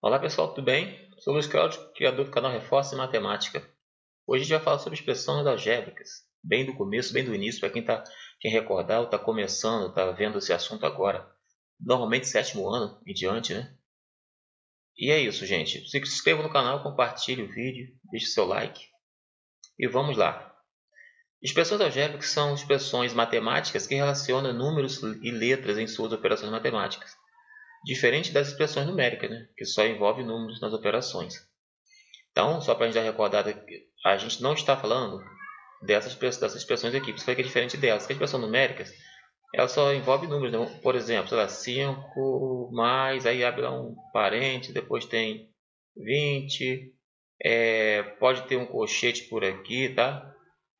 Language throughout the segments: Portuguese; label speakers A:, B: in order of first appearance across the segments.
A: Olá pessoal, tudo bem? Sou Luiz Cláudio, criador do canal Reforço em Matemática. Hoje a gente vai falar sobre expressões algébricas, bem do começo, bem do início, para quem recordar ou está começando, está vendo esse assunto agora. Normalmente sétimo ano e diante, né? E é isso, gente. Se inscreva no canal, compartilhe o vídeo, deixe seu like e vamos lá. Expressões algébricas são expressões matemáticas que relacionam números e letras em suas operações matemáticas, diferente das expressões numéricas, né? Que só envolvem números nas operações. Então, só para a gente dar recordada, a gente não está falando dessas expressões aqui, isso que é diferente delas. As expressões numéricas, ela só envolve números, né? Por exemplo, sei lá, 5 mais, aí abre lá um parênteses, depois tem 20, pode ter um colchete por aqui, tá?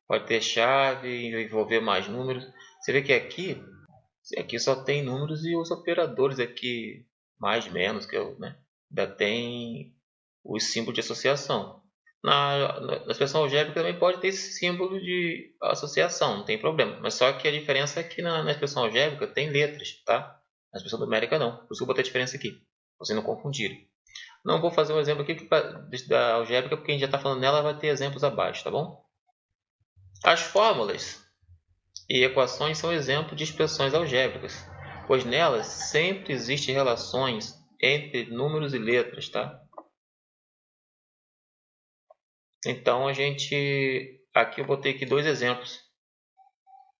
A: Pode ter chave, envolver mais números. Você vê que aqui só tem números e os operadores aqui, mais menos, né? Ainda tem os símbolos de associação. Na expressão algébrica também pode ter esse símbolo de associação, não tem problema. Mas só que a diferença é que na expressão algébrica tem letras, tá? Na expressão numérica não. Por isso que eu botei a diferença aqui, para vocês não confundirem. Não vou fazer um exemplo aqui da algébrica, porque a gente já está falando nela, vai ter exemplos abaixo, tá bom? As fórmulas e equações são exemplos de expressões algébricas, pois nelas sempre existem relações entre números e letras, tá? Então aqui eu botei aqui dois exemplos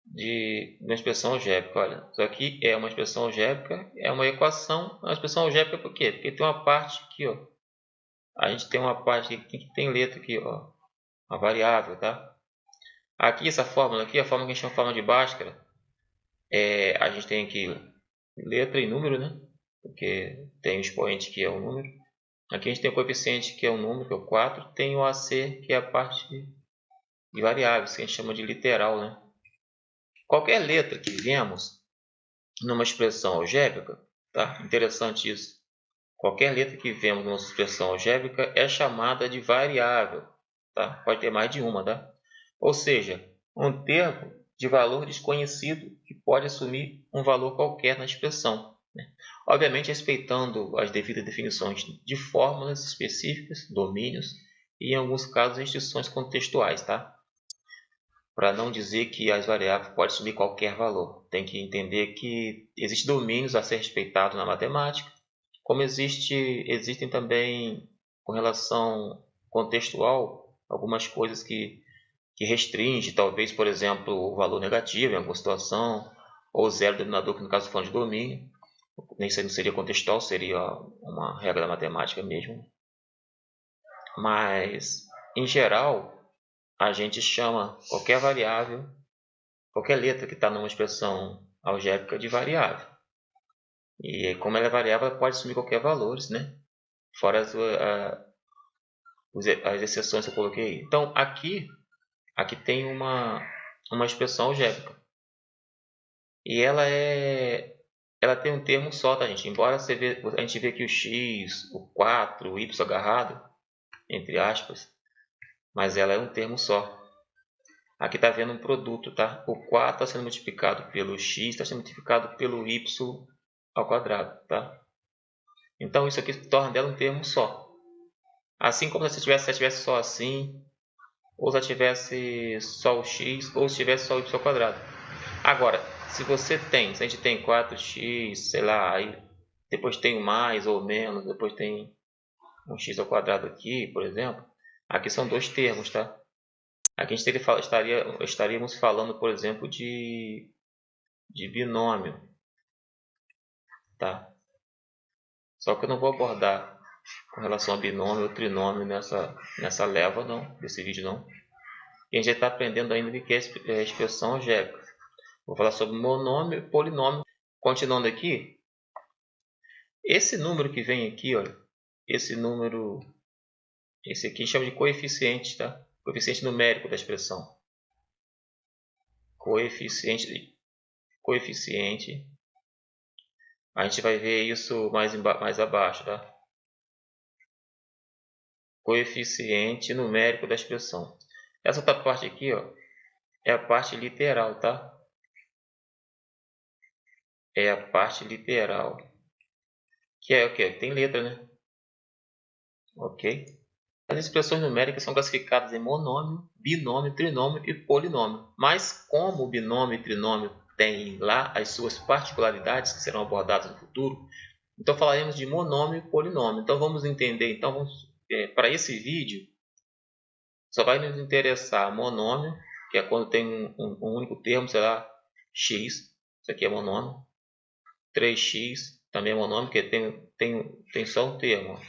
A: de uma expressão algébrica. Olha, isso aqui é uma expressão algébrica, é uma equação. É uma expressão algébrica por quê? Porque tem uma parte aqui, ó. A gente tem uma parte aqui que tem letra aqui, ó, uma variável, tá? Aqui essa fórmula aqui, a fórmula que a gente chama de fórmula de Bhaskara, a gente tem aqui letra e número, né? Porque tem o expoente que é o número. Aqui a gente tem o coeficiente que é o número, que é o 4, tem o AC, que é a parte de variáveis, que a gente chama de literal, né? Qualquer letra que vemos numa expressão algébrica, tá? Interessante isso. Qualquer letra que vemos numa expressão algébrica é chamada de variável, tá? Pode ter mais de uma, tá? Ou seja, um termo de valor desconhecido que pode assumir um valor qualquer na expressão, né? Obviamente respeitando as devidas definições de fórmulas específicas, domínios e em alguns casos restrições contextuais, tá? Para não dizer que as variáveis podem assumir qualquer valor. Tem que entender que existem domínios a ser respeitados na matemática, como existem também, com relação contextual, algumas coisas que restringem, talvez, por exemplo, o valor negativo em alguma situação, ou zero denominador, que no caso falando de domínio. Nem isso não seria contextual, seria uma regra da matemática mesmo. Mas, em geral, a gente chama qualquer variável, qualquer letra que está numa expressão algébrica de variável. E como ela é variável, ela pode assumir qualquer valor, né? Fora as exceções que eu coloquei aí. Então, aqui tem uma expressão algébrica. E ela tem um termo só, tá, gente? Embora a gente vê aqui o x, o 4, o y agarrado, entre aspas, mas ela é um termo só. Aqui está vendo um produto, tá? O 4 está sendo multiplicado pelo x, está sendo multiplicado pelo y ao quadrado, tá? Então, isso aqui torna dela um termo só. Assim como se tivesse só assim, ou se tivesse só o x, ou se tivesse só o y ao quadrado. Agora, se a gente tem 4x, sei lá, aí depois tem o mais ou menos, depois tem um x ao quadrado aqui, por exemplo. Aqui são dois termos, tá? Aqui a gente estaríamos falando, por exemplo, de binômio, tá? Só que eu não vou abordar com relação a binômio ou trinômio nessa leva, não, desse vídeo não. E a gente está aprendendo ainda o que é expressão algébrica. Vou falar sobre monômio e polinômio. Continuando aqui, esse número que vem aqui, olha, esse aqui chama de coeficiente, tá? Coeficiente numérico da expressão. Coeficiente. A gente vai ver isso mais abaixo, tá? Coeficiente numérico da expressão. Essa outra parte aqui, ó, é a parte literal, tá? É a parte literal. Que é o que? Tem letra, né? ok? As expressões numéricas são classificadas em monômio, binômio, trinômio e polinômio. Mas como o binômio e trinômio têm lá as suas particularidades que serão abordadas no futuro, então falaremos de monômio e polinômio. Então vamos entender, então para esse vídeo, só vai nos interessar monômio, que é quando tem um único termo, será x, isso aqui é monômio. 3x também é monômio, porque tem só um termo,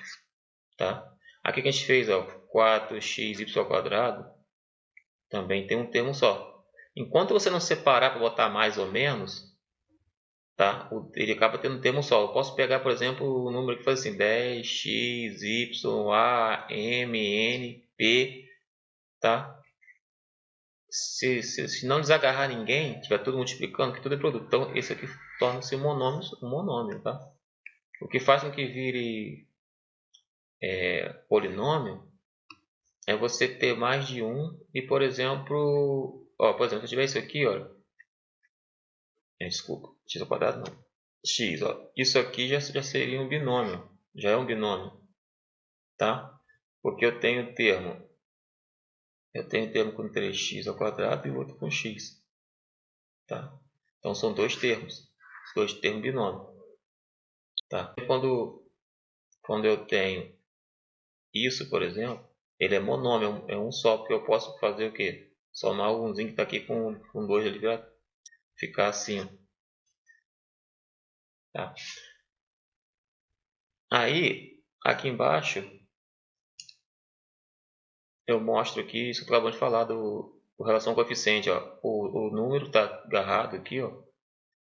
A: tá? Aqui que a gente fez, ó, 4xy² também tem um termo só. Enquanto você não separar para botar mais ou menos, tá? Ele acaba tendo um termo só. Eu posso pegar, por exemplo, o número que faz assim, 10x, y, a, m, n, p, tá? Se não desagarrar ninguém, tiver tudo multiplicando, que tudo é produto. Então, esse aqui torna-se um monômio, tá? O que faz com que vire polinômio é você ter mais de um e, por exemplo, se eu tiver isso aqui, ó, desculpa, x² não, x, ó, isso aqui já seria um binômio, já é um binômio, tá? Porque eu tenho termo com 3x² e o outro com x, tá? Então são dois termos binômio, tá? Quando eu tenho isso, por exemplo, ele é monômio, é um só, porque eu posso fazer o quê? Somar umzinho que está aqui com 2 ali para ficar assim. Tá? Aí, aqui embaixo, eu mostro aqui isso que eu acabamos de falar do relação coeficiente. Ó. O número está agarrado aqui, ó,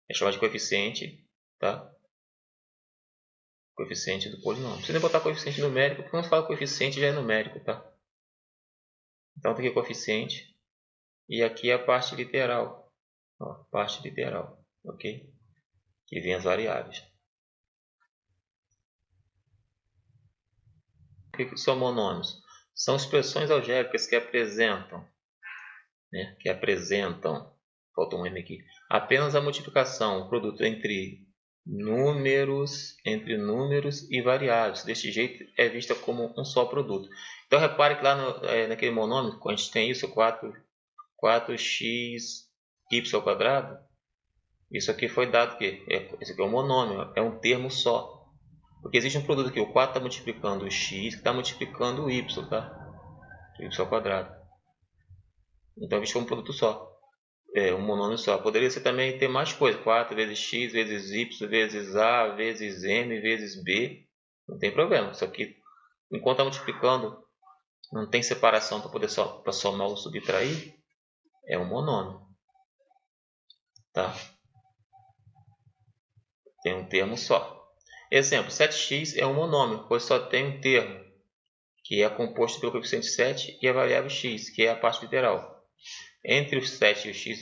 A: é chamado de coeficiente, tá? Coeficiente do polinômio. Não precisa botar coeficiente numérico, porque quando fala coeficiente já é numérico, tá? Então tem aqui coeficiente e aqui a parte literal, ó, parte literal, ok? Que vem as variáveis. O que são monômios? São expressões algébricas que apresentam, falta um M aqui, apenas a multiplicação, o produto entre números e variáveis. Deste jeito é vista como um só produto. Então repare que lá naquele monômio, quando a gente tem isso, 4xy², isso aqui foi dado que esse aqui é um monômio, é um termo só. Porque existe um produto aqui, o 4 está multiplicando o x, que está multiplicando o y, tá? O y². Então é visto como um produto só. É um monômio só. Poderia ser também ter mais coisas. 4 vezes x, vezes y, vezes a, vezes m, vezes b. Não tem problema. Só que enquanto está multiplicando, não tem separação para poder para somar ou subtrair. É um monômio. Tá? Tem um termo só. Exemplo, 7x é um monômio, pois só tem um termo, que é composto pelo coeficiente 7 e a variável x, que é a parte literal. Entre os 7 e o x,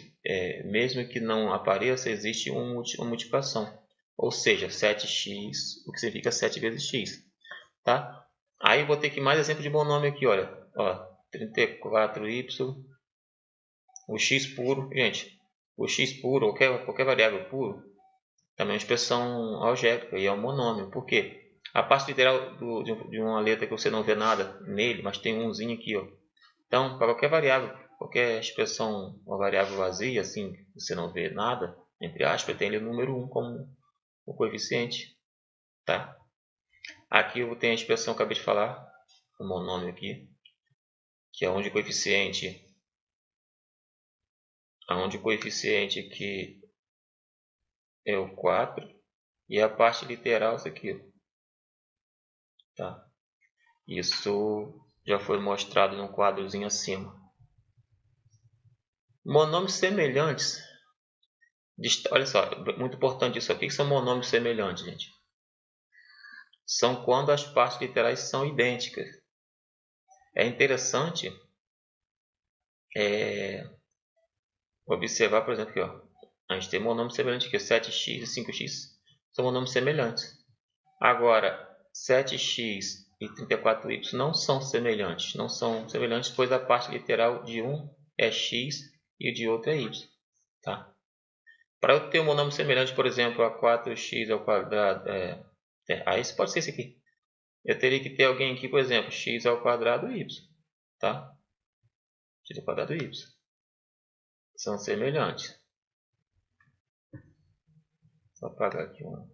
A: mesmo que não apareça, existe uma multiplicação. Ou seja, 7x, o que significa 7 vezes x. Tá? Aí vou ter que mais exemplo de monômio aqui, olha. Ó, 34y, o x puro. Gente, o x puro, qualquer variável puro, também é uma expressão algébrica e é um monômio. Por quê? A parte literal de uma letra que você não vê nada nele, mas tem um umzinho aqui, ó. Então, para qualquer variável, qualquer expressão, uma variável vazia, assim, você não vê nada, entre aspas, tem ali o número 1 como o coeficiente. Tá? Aqui eu tenho a expressão que eu acabei de falar, o monômio aqui, que é onde o coeficiente aqui é o 4 e a parte literal isso aqui. Tá? Isso já foi mostrado num quadrozinho acima. Monômios semelhantes. Olha só, muito importante isso aqui. O que são monômios semelhantes, gente? São quando as partes literais são idênticas. É interessante observar, por exemplo, aqui, ó, a gente tem monômio semelhante aqui, 7x e 5x são monômios semelhantes. Agora, 7x e 34y não são semelhantes. Não são semelhantes, pois a parte literal de um é x e de outro é y. Tá? Para eu ter um monômio semelhante, por exemplo, a 4x², aí pode ser esse aqui. eu teria que ter alguém aqui, por exemplo, x ao quadrado y, tá? X ao quadrado y. São semelhantes. Só apagar aqui um.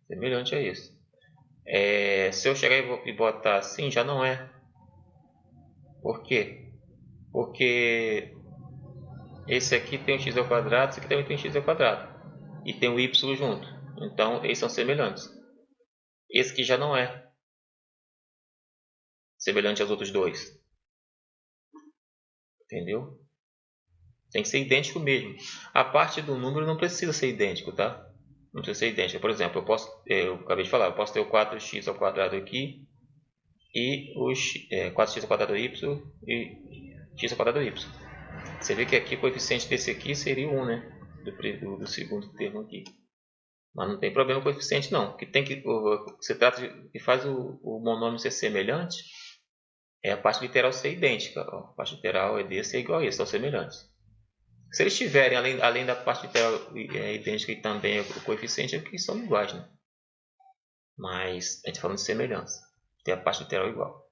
A: Semelhante a isso. Se eu chegar e botar assim, já não é. Por quê? Porque esse aqui tem o x ao quadrado, esse aqui também tem o x ao quadrado. E tem o y junto. Então, eles são semelhantes. Esse aqui já não é semelhante aos outros dois. Entendeu? Tem que ser idêntico mesmo. A parte do número não precisa ser idêntico, tá? Não precisa ser idêntico. Por exemplo, eu acabei de falar, eu posso ter o 4x ao quadrado aqui e os 4x ao quadrado y e x ao quadrado y. Você vê que aqui o coeficiente desse aqui seria 1, né? Do segundo termo aqui. Mas não tem problema com o coeficiente não. O que se trata de que faz o monômio ser semelhante é a parte literal ser idêntica. Ó. A parte literal é desse é igual a esse, são semelhantes. Se eles tiverem, além da parte literal idêntica e também o coeficiente, é que são iguais, né? Mas a gente está falando de semelhança. Tem a parte literal igual.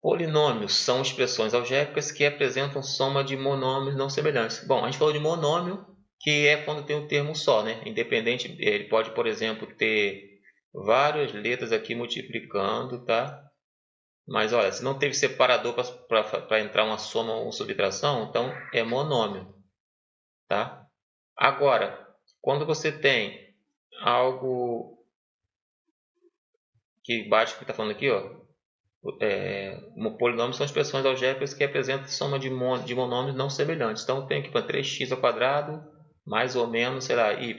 A: Polinômios são expressões algébricas que apresentam soma de monômios não semelhantes. Bom, a gente falou de monômio, que é quando tem um termo só, né? Independente, ele pode, por exemplo, ter várias letras aqui multiplicando, tá? Mas olha, se não teve separador para entrar uma soma ou uma subtração, então é monômio, tá? Agora, quando você tem algo que bate o que está falando aqui, ó, polinômios são expressões algébricas que apresentam soma de monômios não semelhantes. Então, eu tenho aqui para 3x ao quadrado, mais ou menos, sei lá, y.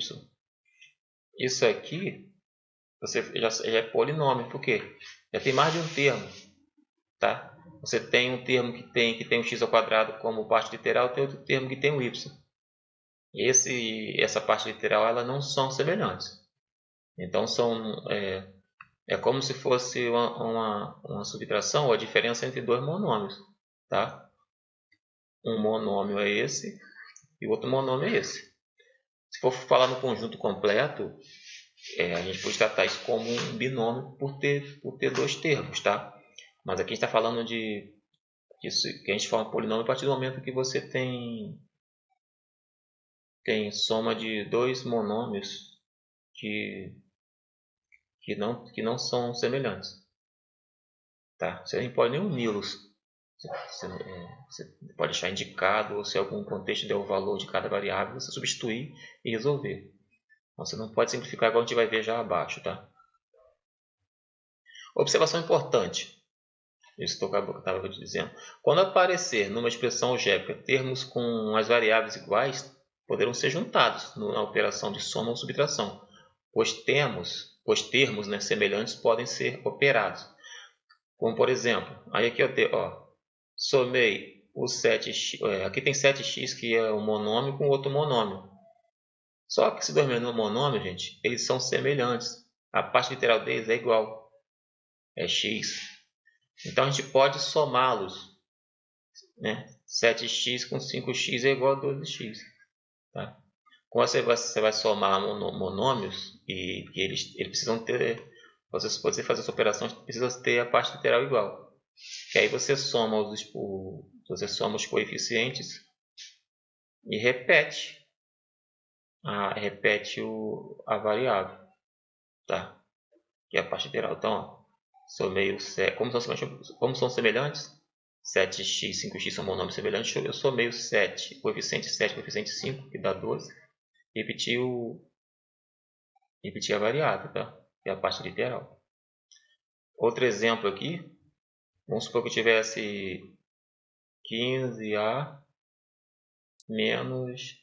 A: Isso aqui já é polinômio, por quê? Já tem mais de um termo, tá? Você tem um termo que tem o x ao quadrado como parte literal, tem outro termo que tem o y. Essa parte literal, elas não são semelhantes. Então, é como se fosse uma subtração ou a diferença entre dois monômios, tá? Um monômio é esse e o outro monômio é esse. Se for falar no conjunto completo, a gente pode tratar isso como um binômio por ter dois termos, tá? Mas aqui a gente está falando que a gente fala polinômio a partir do momento que você tem soma de dois monômios que não são semelhantes, tá? Você nem pode nem uni-los. Você pode deixar indicado, ou se algum contexto der o valor de cada variável, você substituir e resolver. Então, você não pode simplificar igual a gente vai ver já abaixo, tá? Observação importante. Isso que eu estava dizendo. Quando aparecer numa expressão algébrica termos com as variáveis iguais, poderão ser juntados na operação de soma ou subtração, pois termos, né, semelhantes podem ser operados. Como, por exemplo, aí aqui eu tenho, somei o 7x, aqui tem 7x que é um monômio com outro monômio. Só que esses dois monômios, gente, eles são semelhantes. A parte literal deles é igual, é x. Então a gente pode somá-los, né? 7x com 5x é igual a 12x. Tá? Quando você vai somar monômios e eles precisam ter, você fazer essa operação precisa ter a parte literal igual. E aí você soma os coeficientes e repete a variável, tá? Que é a parte literal. Então, somei como são semelhantes, 7x, 5x são monômios semelhantes, eu somei o 7, coeficiente 7, coeficiente 5, que dá 12, e repetir a variável, tá? Que é a parte literal. Outro exemplo aqui, vamos supor que eu tivesse 15a menos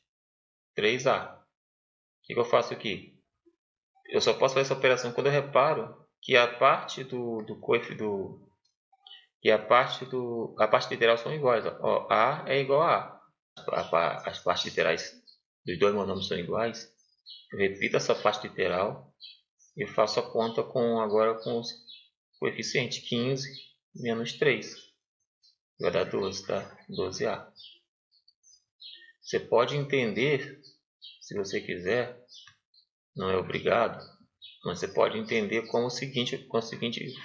A: 3a. O que eu faço aqui? Eu só posso fazer essa operação quando eu reparo que a parte a parte literal são iguais. Ó, a é igual a as partes literais dos dois monômios são iguais. Eu repito essa parte literal e faço a conta agora com os coeficientes 15 menos 3. Vai dar 12, tá? 12a. Você pode entender, se você quiser, não é obrigado, Mas você pode entender com a seguinte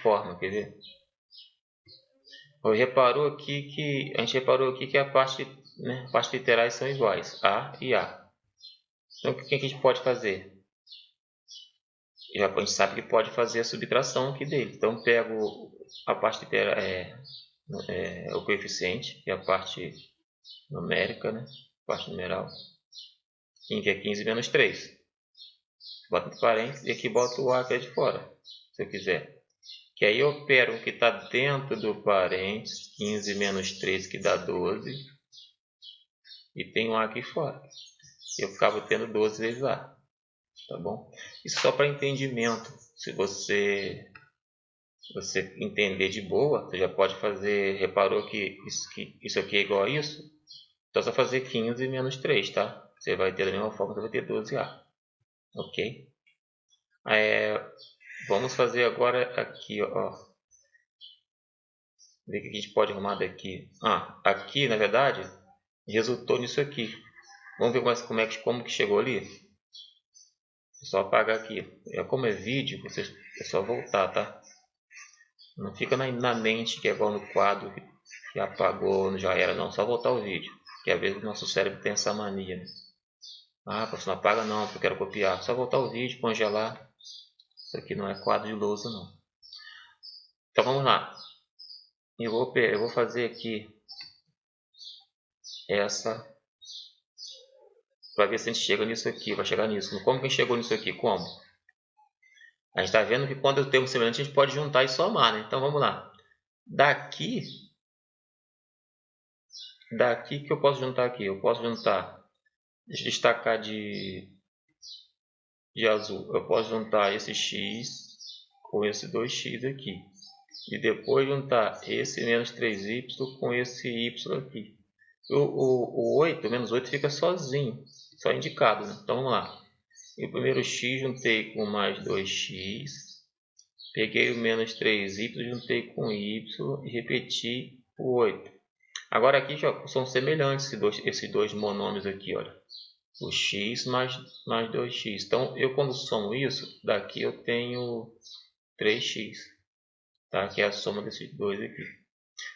A: forma, quer ver? A gente reparou aqui que a parte, né, partes literais são iguais, A e A. Então o que a gente pode fazer? A gente sabe que pode fazer a subtração aqui dele. Então pego a parte literal, o coeficiente, que é a parte numérica, né? Parte numeral, que é 15 menos 3. Bota entre parênteses e aqui boto o A que é de fora, se eu quiser. Que aí eu opero o que está dentro do parênteses, 15 menos 3 que dá 12. E tem um A aqui fora. Eu acabo tendo 12 vezes A. Tá bom? Isso só para entendimento. Se você entender de boa, você já pode fazer. Reparou que isso aqui é igual a isso? Então é só fazer 15 menos 3, tá? Você vai ter da mesma forma, você vai ter 12A. Ok? Vamos fazer agora aqui, ó. Ver o que a gente pode arrumar daqui. Aqui, na verdade, resultou nisso aqui. Vamos ver como que chegou ali? É só apagar aqui. Como é vídeo, é só voltar, tá? Não fica na mente que é igual no quadro que apagou, já era, não. Só voltar o vídeo. Que às vezes o nosso cérebro tem essa mania, né? Professor, não apaga não, porque eu quero copiar. Só voltar o vídeo, congelar. Isso aqui não é quadro de lousa, não. Então vamos lá. Eu vou fazer aqui essa, para ver se a gente chega nisso aqui, vai chegar nisso. Como que a gente chegou nisso aqui? Como? A gente está vendo que quando eu tenho um semelhante, a gente pode juntar e somar, né? Então vamos lá. Daqui que eu posso juntar aqui? Eu posso juntar, deixa eu destacar de azul. Eu posso juntar esse x com esse 2x aqui. E depois juntar esse menos 3y com esse y aqui. O 8, menos 8 fica sozinho, só indicado, né? Então vamos lá. E o primeiro x juntei com mais 2x. Peguei o menos 3y, juntei com y e repeti o 8. Agora aqui já são semelhantes esses dois monômios aqui, olha. O x mais 2x. Então eu quando somo isso, daqui eu tenho 3x. Tá? Que é a soma desses dois aqui.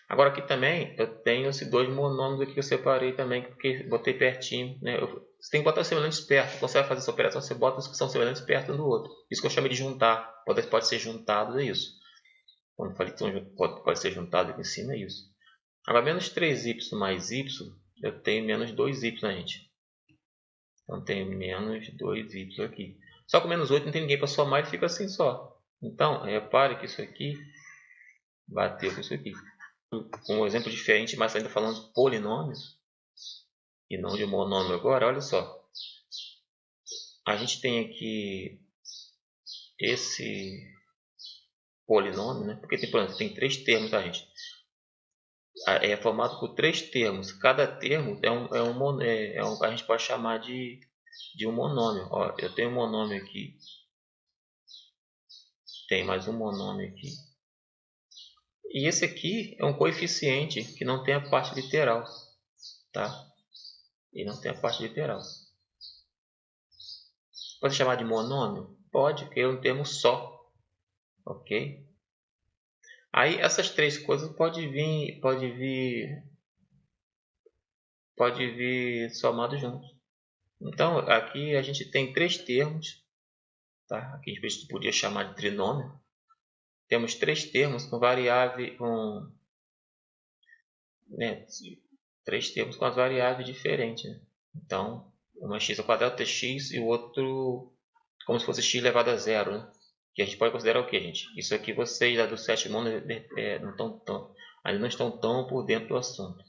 A: Agora aqui também eu tenho esses dois monômios aqui que eu separei também, porque botei pertinho, né? Você tem que botar os semelhantes perto. Quando você vai fazer essa operação, você bota os que são semelhantes perto um do outro. Isso que eu chamei de juntar. Pode ser juntado, é isso. Quando eu falei que pode ser juntado aqui em cima, é isso. Agora, menos 3y mais y, eu tenho menos 2y, né, gente? Então, tenho menos 2y aqui. Só com menos 8 não tem ninguém para somar, ele fica assim só. Então, repare que isso aqui bateu com isso aqui. Com um exemplo diferente, mas ainda falando de polinômios e não de monômio agora, olha só. A gente tem aqui esse polinômio, né? Porque tem três termos, tá, gente? É formado por três termos. Cada termo a gente pode chamar de um monômio. Ó, eu tenho um monômio aqui. Tem mais um monômio aqui. E esse aqui é um coeficiente que não tem a parte literal, tá? E não tem a parte literal. Pode chamar de monômio? Pode, porque é um termo só, ok? Aí essas três coisas pode vir somado juntos. Então aqui a gente tem três termos, tá? Aqui a gente podia chamar de trinômio. Temos três termos com variável, três termos com as variáveis diferentes, né? Então, uma x ao quadrado tx e o outro como se fosse x elevado a zero, né? Que a gente pode considerar o que, gente? Isso aqui vocês lá do sétimo ano ainda não estão tão por dentro do assunto.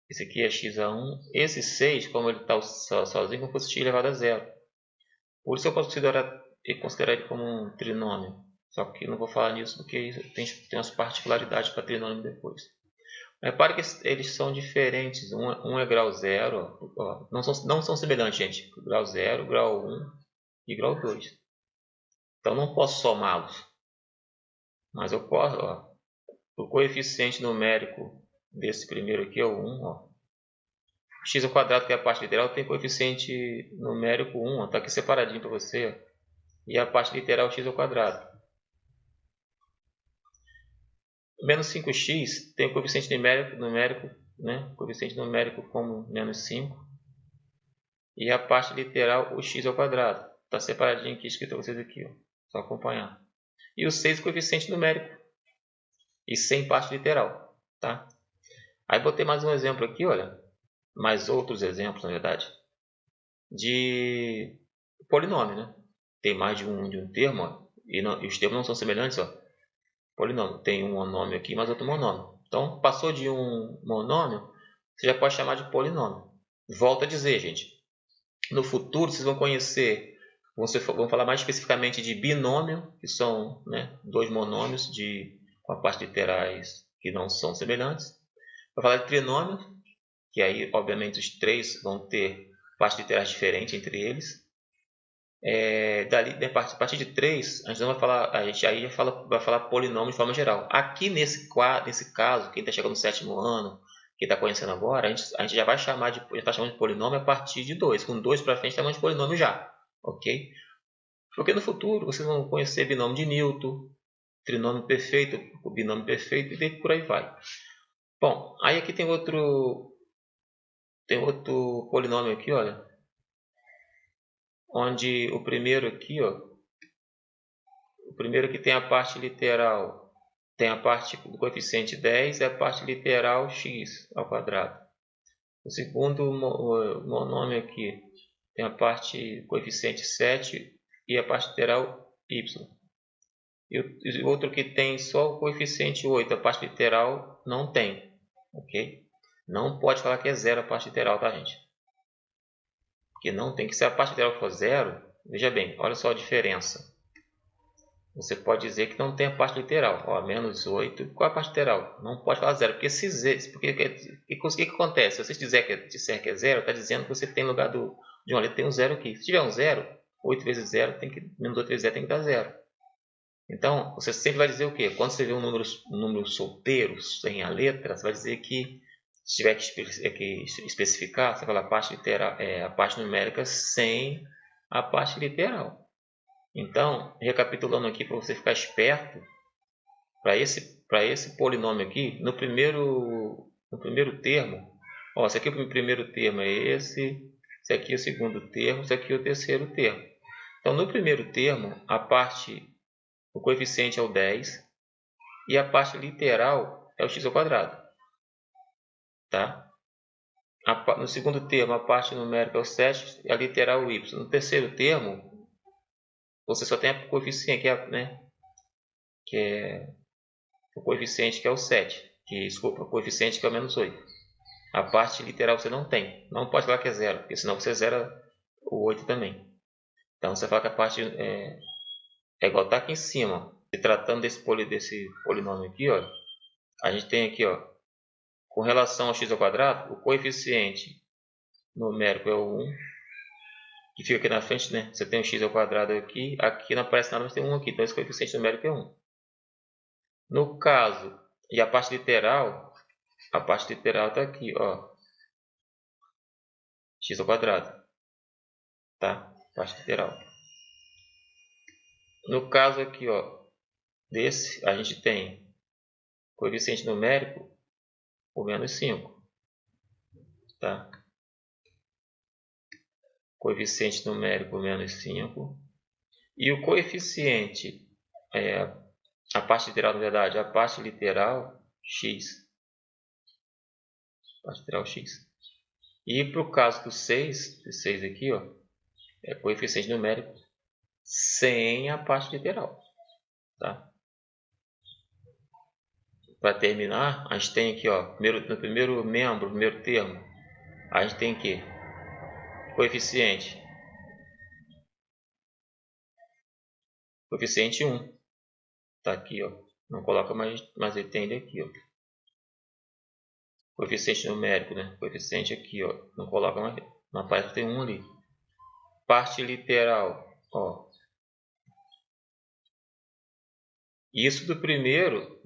A: Esse aqui é x a 1. Esse 6, como ele está sozinho, como se fosse x elevado a zero. Por isso eu posso considerar ele como um trinômio. Só que não vou falar nisso porque tem umas particularidades para trinômio depois. Repare que eles são diferentes. Um é grau 0. Ó, não são semelhantes, gente. Grau 0, grau 1 e grau 2. Então não posso somá-los. Mas eu posso. Ó, o coeficiente numérico desse primeiro aqui é o 1. Ó. X ao quadrado, que é a parte literal, tem coeficiente numérico 1. Está aqui separadinho para você. Ó. e a parte literal x ao quadrado. Menos 5x tem o coeficiente numérico, né? Coeficiente numérico como menos 5. E a parte literal, o x ao quadrado. Está separadinho aqui, escrito para vocês aqui. Ó. Só acompanhar. E o 6, coeficiente numérico. E sem parte literal. Tá? Aí botei mais um exemplo aqui, olha. Mais outros exemplos, na verdade. De polinômio, né? Tem mais de um termo, ó, e os termos não são semelhantes, ó. Polinômio. Tem um monômio aqui, mais outro monômio. Então, passou de um monômio, você já pode chamar de polinômio. Volto a dizer, gente. No futuro, vocês vão conhecer, vão falar mais especificamente de binômio, que são, né, dois monômios com a parte literais que não são semelhantes. Vai falar de trinômio, que aí, obviamente, os três vão ter partes literais diferentes entre eles. A partir de 3, a gente não vai falar, a gente aí vai falar polinômio de forma geral. Aqui nesse caso, quem está chegando no 7º ano, quem está conhecendo agora, a gente já vai chamar já está chamando de polinômio a partir de 2. Com 2 para frente, chamamos de polinômio já, ok? Porque no futuro vocês vão conhecer binômio de Newton, trinômio perfeito, o binômio perfeito e por aí vai. Bom, aí aqui tem outro polinômio aqui, olha, onde o primeiro aqui, ó, o primeiro aqui tem a parte literal, tem a parte do coeficiente 10 e a parte literal x ao quadrado. O segundo monômio aqui tem a parte coeficiente 7 e a parte literal y. E o outro que tem só o coeficiente 8, a parte literal não tem. Ok? Não pode falar que é zero a parte literal, tá, gente? Porque não tem. Que se a parte literal for zero, veja bem, olha só a diferença. Você pode dizer que não tem a parte literal. Ó, menos 8. Qual é a parte literal? Não pode falar zero. Porque o que acontece? Se você disser que é zero, está dizendo que você tem no lugar de uma letra, tem um zero aqui. Se tiver um zero, 8 vezes 0, menos 8 vezes 0 tem que dar zero. Então, você sempre vai dizer o quê? Quando você vê um número solteiro, sem a letra, você vai dizer que, se tiver que especificar, você fala a parte literal, a parte numérica sem a parte literal. Então, recapitulando aqui para você ficar esperto, para esse polinômio aqui, no primeiro termo, ó, esse aqui é o primeiro termo, é esse aqui é o segundo termo, esse aqui é o terceiro termo. Então, no primeiro termo, o coeficiente é o 10 e a parte literal é o x ao quadrado. Tá? No segundo termo, a parte numérica é o 7 e a literal é o y. No terceiro termo, você só tem o coeficiente, que é o coeficiente que é o 7. Desculpa, o coeficiente que é o menos 8. A parte literal você não tem. Não pode falar que é zero, porque senão você zera o 8 também. Então você fala que a parte é igual está aqui em cima. Se tratando desse polinômio aqui, ó, a gente tem aqui, ó, com relação ao x ao quadrado, o coeficiente numérico é o 1, que fica aqui na frente, né? Você tem o x ao quadrado aqui, aqui não aparece nada, mas tem 1 aqui, então esse coeficiente numérico é 1. No caso, e a parte literal está aqui, ó, x ao quadrado, tá? Parte literal. No caso aqui, ó, desse, a gente tem coeficiente numérico o menos 5, tá? Coeficiente numérico menos 5 e o coeficiente, a parte literal, na verdade, a parte literal x. Parte literal x. E para o caso do 6, esse 6 aqui, ó, é coeficiente numérico sem a parte literal. Tá? Para terminar, a gente tem aqui, ó, no primeiro membro, primeiro termo, a gente tem aqui coeficiente 1. Tá aqui, ó. Não coloca mais, mas ele tem ele aqui, ó. Coeficiente numérico, né? Coeficiente aqui, ó. Não coloca mais, na parte tem 1 ali. Parte literal, ó. Isso do primeiro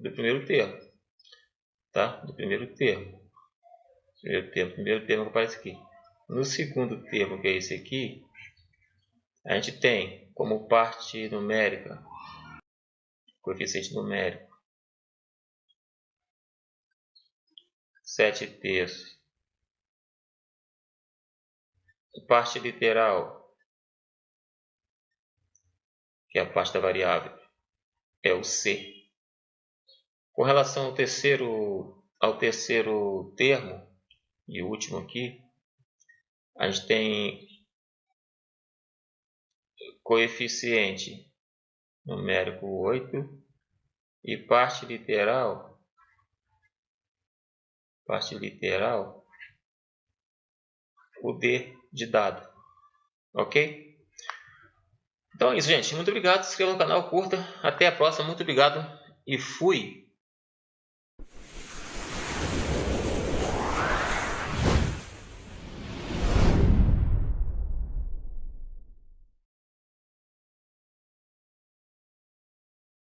A: termo, tá? Do primeiro termo. Primeiro termo que aparece aqui. No segundo termo, que é esse aqui, a gente tem como parte numérica, coeficiente numérico, 7/3. Parte literal, que é a parte da variável, é o C. Com relação ao terceiro termo, e último aqui, a gente tem coeficiente numérico 8 e parte literal, o D de dado. Ok? Então é isso, gente. Muito obrigado. Se inscreva no canal, curta. Até a próxima. Muito obrigado e fui!